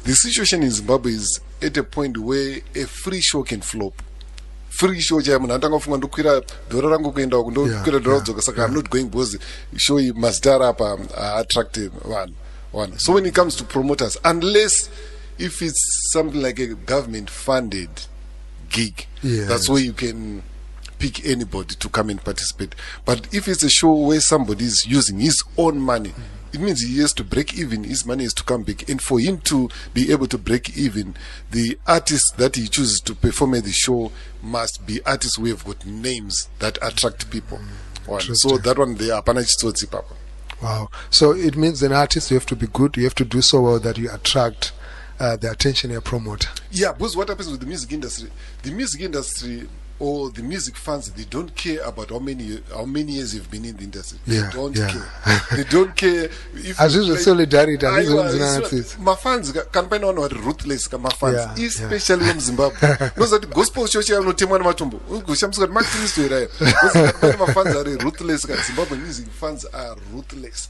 the situation in Zimbabwe is at a point where a free show can flop. Free show chaiye munhu anotanga ndokwira dhora rangu kuenda uko ndokwira dhora dzoka saka I'm not going because show must start up attractive one. So when it comes to promoters, unless if it's something like a government funded gig, that's where you can pick anybody to come and participate. But if it's a show where somebody is using his own money, it means he has to break even. His money is to come back, and for him to be able to break even, the artists that he chooses to perform at the show must be artists who have got names that attract people. So that one they are panachitsotsi papa. Wow. So it means an artist, you have to be good, you have to do so well that you attract the attention of your promoter. Yeah, because what happens with the music industry or the music fans, they don't care about how many years you've been in the industry. They don't care. They don't care. As usual, solidarity. My fans can find on what ruthless my fans, especially in Zimbabwe. Knows that gospel church have no temana matumbo. Gushamsuka Martin's to my fans are ruthless. Zimbabwean music fans are ruthless.